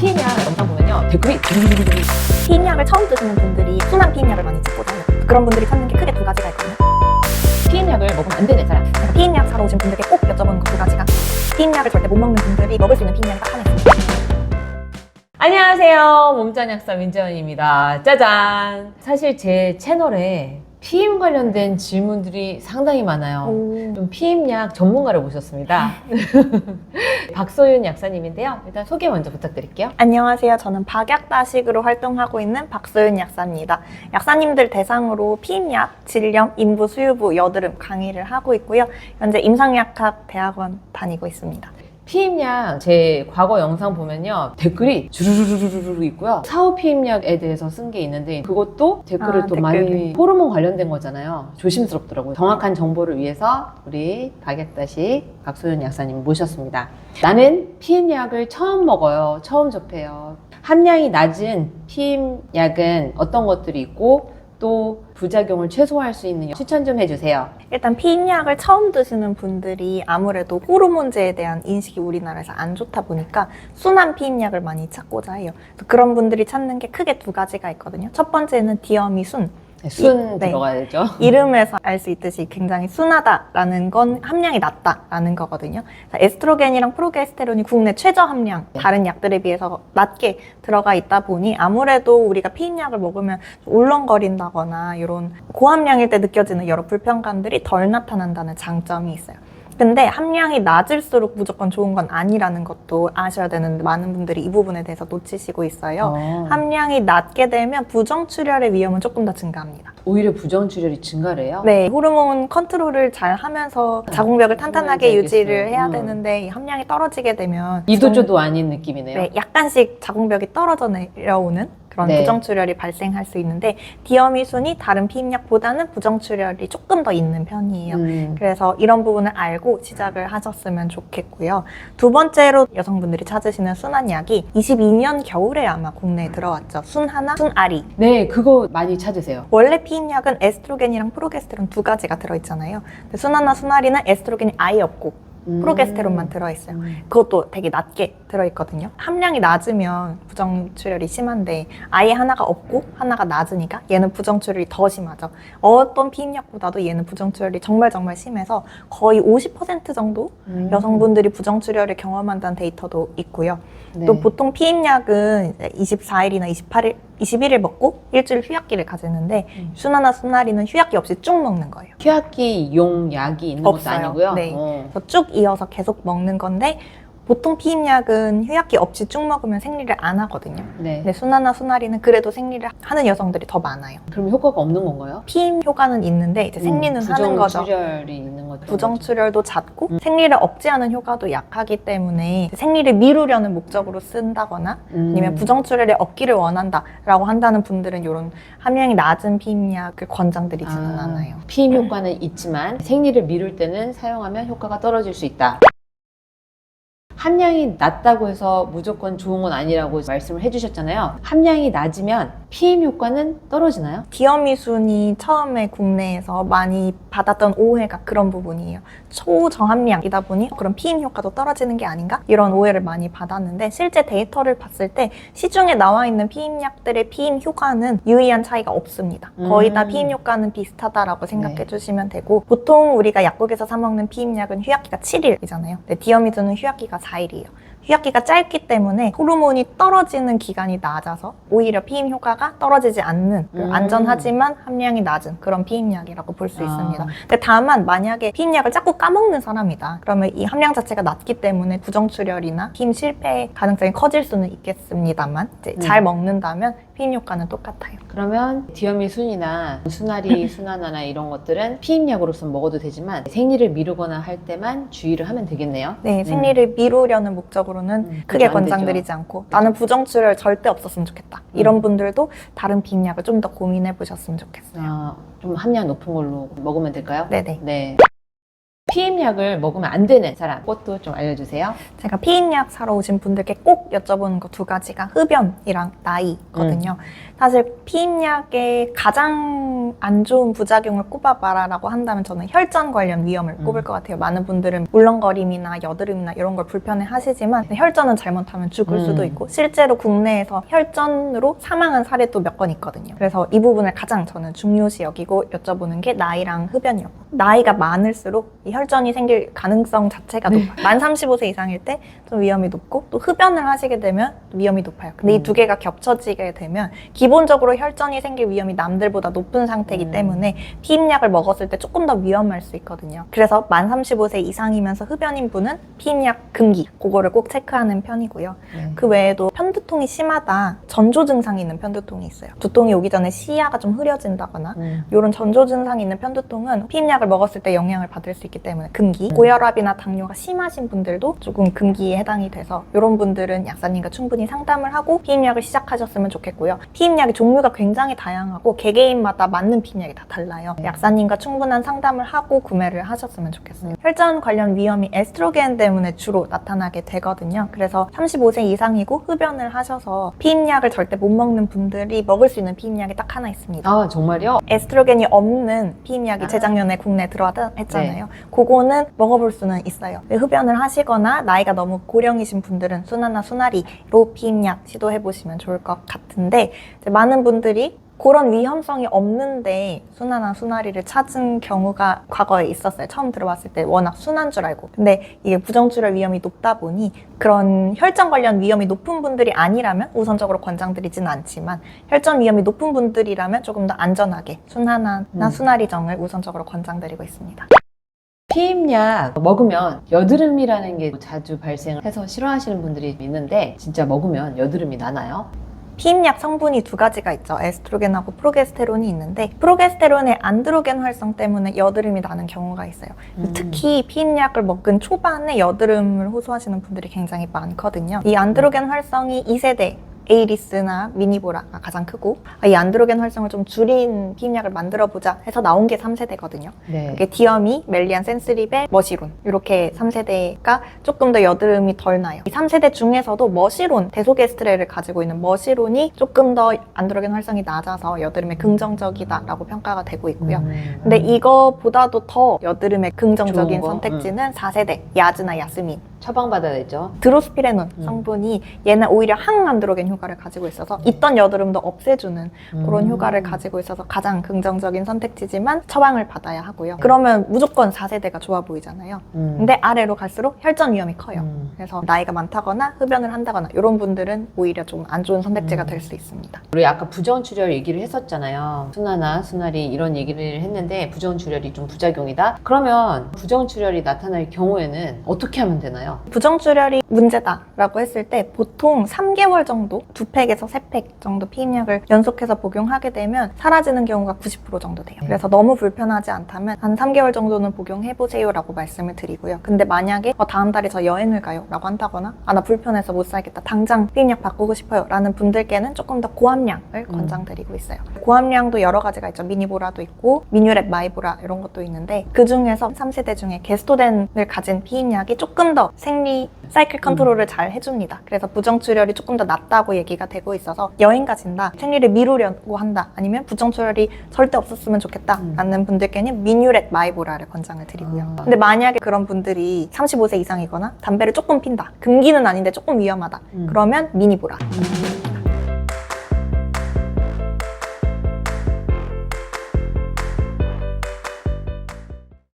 피임약 영상 보면요 댓글이 두루루루루. 피임약을 처음 드시는 분들이 순한 피임약을 많이 찾고 다녀요. 그런 분들이 찾는 게 크게 두 가지가 있거든요. 피임약을 먹으면 안 되는 사람. 그러니까 피임약 사러 오신 분들께 꼭 여쭤보는 것 두 가지가 피임약을 절대 못 먹는 분들이 먹을 수 있는 피임약이 딱 하나 있습니다. 안녕하세요, 몸짱 약사 민지연입니다. 짜잔. 사실 제 채널에 피임 관련된 질문들이 상당히 많아요. 좀 피임약 전문가를 모셨습니다. 박소윤 약사님인데요. 일단 소개 먼저 부탁드릴게요. 안녕하세요. 저는 박약다식으로 활동하고 있는 박소윤 약사입니다. 약사님들 대상으로 피임약, 질염, 인부, 수유부, 여드름 강의를 하고 있고요. 현재 임상약학 대학원 다니고 있습니다. 피임약 제 과거 영상 보면요 댓글이 주르르르르르 있고요. 사후 피임약에 대해서 쓴 게 있는데 그것도 댓글을 또 댓글이. 많이 호르몬 관련된 거잖아요. 조심스럽더라고요. 정확한 정보를 위해서 우리 박약다식 박소연 약사님 모셨습니다. 나는 피임약을 처음 먹어요. 처음 접해요. 함량이 낮은 피임약은 어떤 것들이 있고 또 부작용을 최소화할 수 있는 추천 좀 해주세요. 일단 피임약을 처음 드시는 분들이 아무래도 호르몬제에 대한 인식이 우리나라에서 안 좋다 보니까 순한 피임약을 많이 찾고자 해요. 그런 분들이 찾는 게 크게 두 가지가 있거든요. 첫 번째는 디어미순. 순 들어가야죠. 이름에서 알 수 있듯이 굉장히 순하다라는 건 함량이 낮다라는 거거든요. 에스트로겐이랑 프로게스테론이 국내 최저 함량, 다른 약들에 비해서 낮게 들어가 있다 보니 아무래도 우리가 피임약을 먹으면 울렁거린다거나 이런 고함량일 때 느껴지는 여러 불편감들이 덜 나타난다는 장점이 있어요. 근데 함량이 낮을수록 무조건 좋은 건 아니라는 것도 아셔야 되는데 많은 분들이 이 부분에 대해서 놓치시고 있어요. 함량이 낮게 되면 부정출혈의 위험은 조금 더 증가합니다. 오히려 부정출혈이 증가래요? 네, 호르몬 컨트롤을 잘 하면서 자궁벽을 탄탄하게 유지를 해야 되는데 이 함량이 떨어지게 되면 이도저도 아닌 느낌이네요. 네, 약간씩 자궁벽이 떨어져 내려오는 그런 부정출혈이 발생할 수 있는데 디어미순이 다른 피임약보다는 부정출혈이 조금 더 있는 편이에요. 그래서 이런 부분을 알고 시작을 하셨으면 좋겠고요. 두 번째로 여성분들이 찾으시는 순한 약이 22년 겨울에 아마 국내에 들어왔죠. 순하나, 순아리. 네, 그거 많이 찾으세요. 원래 피임약은 에스트로겐이랑 프로게스테론 두 가지가 들어있잖아요. 근데 순하나, 순아리는 에스트로겐이 아예 없고 프로게스테론만 들어있어요. 그것도 되게 낮게 들어있거든요. 함량이 낮으면 부정출혈이 심한데 아예 하나가 없고 하나가 낮으니까 얘는 부정출혈이 더 심하죠. 어떤 피임약보다도 얘는 부정출혈이 정말 심해서 거의 50% 정도 여성분들이 부정출혈을 경험한다는 데이터도 있고요. 네. 또 보통 피임약은 24일이나 21일 먹고 일주일 휴약기를 가지는데 순하나 순아리는 휴약기 없이 쭉 먹는 거예요. 휴학기용 약이 있는 것도 없어요. 아니고요. 네. 그래서 쭉 이어서 계속 먹는 건데 보통 피임약은 휴약기 없이 쭉 먹으면 생리를 안 하거든요. 네. 근데 순하나 순아리는 그래도 생리를 하는 여성들이 더 많아요. 그럼 효과가 없는 건가요? 피임 효과는 있는데 이제 생리는 하는 거죠. 부정출혈이 있는 거죠. 부정출혈도 잦고 생리를 억제하는 효과도 약하기 때문에 생리를 미루려는 목적으로 쓴다거나 아니면 부정출혈의 억기를 원한다라고 한다는 분들은 이런 함량이 낮은 피임약을 권장드리지는 않아요. 피임 효과는 있지만 생리를 미룰 때는 사용하면 효과가 떨어질 수 있다. 함량이 낮다고 해서 무조건 좋은 건 아니라고 말씀을 해주셨잖아요. 함량이 낮으면 피임 효과는 떨어지나요? 디어미순이 처음에 국내에서 많이 받았던 오해가 그런 부분이에요. 초저함량이다 보니 그런 피임 효과도 떨어지는 게 아닌가? 이런 오해를 많이 받았는데 실제 데이터를 봤을 때 시중에 나와 있는 피임약들의 피임 효과는 유의한 차이가 없습니다. 거의 다 피임 효과는 비슷하다라고 생각해 주시면 되고 보통 우리가 약국에서 사 먹는 피임약은 휴약기가 7일이잖아요. 근데 디어미순은 휴약기가 4일이에요. 휴약기가 짧기 때문에 호르몬이 떨어지는 기간이 낮아서 오히려 피임 효과가 떨어지지 않는 안전하지만 함량이 낮은 그런 피임약이라고 볼 수 있습니다. 근데 다만 만약에 피임약을 자꾸 까먹는 사람이다. 그러면 이 함량 자체가 낮기 때문에 부정출혈이나 피임 실패 가능성이 커질 수는 있겠습니다만 이제 잘 먹는다면 피임 효과는 똑같아요. 그러면 디어미순이나 순아리, 순하나나 이런 것들은 피임약으로서 먹어도 되지만 생리를 미루거나 할 때만 주의를 하면 되겠네요. 네, 생리를 미루려는 목적으로는 크게 권장드리지 않고 나는 부정출혈 절대 없었으면 좋겠다. 이런 분들도 다른 피임약을 좀 더 고민해 보셨으면 좋겠어요. 좀 함량 높은 걸로 먹으면 될까요? 네네. 네. 피임약을 먹으면 안 되는 사람 그것도 좀 알려주세요. 제가 피임약 사러 오신 분들께 꼭 여쭤보는 거 두 가지가 흡연이랑 나이거든요. 사실 피임약의 가장 안 좋은 부작용을 꼽아봐라라고 한다면 저는 혈전 관련 위험을 꼽을 것 같아요. 많은 분들은 울렁거림이나 여드름이나 이런 걸 불편해 하시지만 혈전은 잘못하면 죽을 수도 있고 실제로 국내에서 혈전으로 사망한 사례도 몇 건 있거든요. 그래서 이 부분을 가장 저는 중요시 여기고 여쭤보는 게 나이랑 흡연이요. 나이가 많을수록 이 혈전이 생길 가능성 자체가 높아요. 만 35세 이상일 때 좀 위험이 높고 또 흡연을 하시게 되면 위험이 높아요. 근데 이 두 개가 겹쳐지게 되면 기본적으로 혈전이 생길 위험이 남들보다 높은 상태이기 때문에 피임약을 먹었을 때 조금 더 위험할 수 있거든요. 그래서 만 35세 이상이면서 흡연인 분은 피임약 금기 그거를 꼭 체크하는 편이고요. 그 외에도 편두통이 심하다, 전조 증상이 있는 편두통이 있어요. 두통이 오기 전에 시야가 좀 흐려진다거나 이런 전조 증상이 있는 편두통은 피임약을 먹었을 때 영향을 받을 수 있기 때문에 금기. 고혈압이나 당뇨가 심하신 분들도 조금 금기에 해당이 돼서 이런 분들은 약사님과 충분히 상담을 하고 피임약을 시작하셨으면 좋겠고요. 피임약의 종류가 굉장히 다양하고 개개인마다 맞는 피임약이 다 달라요. 약사님과 충분한 상담을 하고 구매를 하셨으면 좋겠어요. 혈전 관련 위험이 에스트로겐 때문에 주로 나타나게 되거든요. 그래서 35세 이상이고 흡연을 하셔서 피임약을 절대 못 먹는 분들이 먹을 수 있는 피임약이 딱 하나 있습니다. 아 정말요? 에스트로겐이 없는 피임약이 재작년에 국내에 들어왔다 했잖아요. 그거는 먹어볼 수는 있어요. 흡연을 하시거나 나이가 너무 고령이신 분들은 순하나 순하리로 피임약 시도해보시면 좋을 것 같은데 이제 많은 분들이 그런 위험성이 없는데 순하나 순하리를 찾은 경우가 과거에 있었어요. 처음 들어봤을 때 워낙 순한 줄 알고. 근데 이게 부정출혈 위험이 높다 보니 그런 혈전 관련 위험이 높은 분들이 아니라면 우선적으로 권장드리지는 않지만 혈전 위험이 높은 분들이라면 조금 더 안전하게 순하나나 순하리정을 우선적으로 권장드리고 있습니다. 피임약 먹으면 여드름이라는 게 자주 발생해서 싫어하시는 분들이 있는데 진짜 먹으면 여드름이 나나요? 피임약 성분이 두 가지가 있죠. 에스트로겐하고 프로게스테론이 있는데 프로게스테론의 안드로겐 활성 때문에 여드름이 나는 경우가 있어요. 특히 피임약을 먹은 초반에 여드름을 호소하시는 분들이 굉장히 많거든요. 이 안드로겐 활성이 2세대 에이리스나 미니보라가 가장 크고 이 안드로겐 활성을 좀 줄인 피임약을 만들어보자 해서 나온 게 3세대거든요. 네. 그게 디어미, 멜리안, 센스립의 머시론 이렇게 3세대가 조금 더 여드름이 덜 나요. 이 3세대 중에서도 머시론, 데소게스트레를 가지고 있는 머시론이 조금 더 안드로겐 활성이 낮아서 여드름에 긍정적이다라고 평가가 되고 있고요. 근데 이거보다도 더 여드름에 긍정적인 선택지는 4세대 야즈나 야스민 처방받아야 되죠. 드로스피레논 성분이 얘는 오히려 항안드로겐 효과를 가지고 있어서 있던 여드름도 없애주는 그런 효과를 가지고 있어서 가장 긍정적인 선택지지만 처방을 받아야 하고요. 그러면 무조건 4세대가 좋아 보이잖아요. 근데 아래로 갈수록 혈전 위험이 커요. 그래서 나이가 많다거나 흡연을 한다거나 이런 분들은 오히려 좀 안 좋은 선택지가 될 수 있습니다. 우리 아까 부정출혈 얘기를 했었잖아요. 순하나 순하리 이런 얘기를 했는데 부정출혈이 좀 부작용이다? 그러면 부정출혈이 나타날 경우에는 어떻게 하면 되나요? 부정출혈이 문제다라고 했을 때 보통 3개월 정도, 2팩에서 3팩 정도 피임약을 연속해서 복용하게 되면 사라지는 경우가 90% 정도 돼요. 그래서 너무 불편하지 않다면 한 3개월 정도는 복용해보세요 라고 말씀을 드리고요. 근데 만약에 다음 달에 저 여행을 가요 라고 한다거나 나 불편해서 못 살겠다, 당장 피임약 바꾸고 싶어요 라는 분들께는 조금 더 고함량을 권장드리고 있어요. 고함량도 여러 가지가 있죠. 미니보라도 있고 미뉴렛 마이보라 이런 것도 있는데 그 중에서 3세대 중에 게스토덴을 가진 피임약이 조금 더 생리 사이클 컨트롤을 잘 해줍니다. 그래서 부정출혈이 조금 더 낫다고 얘기가 되고 있어서 여행 가신다, 생리를 미루려고 한다, 아니면 부정출혈이 절대 없었으면 좋겠다 라는 분들께는 미뉴렛 마이보라를 권장을 드리고요. 근데 만약에 그런 분들이 35세 이상이거나 담배를 조금 핀다, 금기는 아닌데 조금 위험하다, 그러면 미니보라.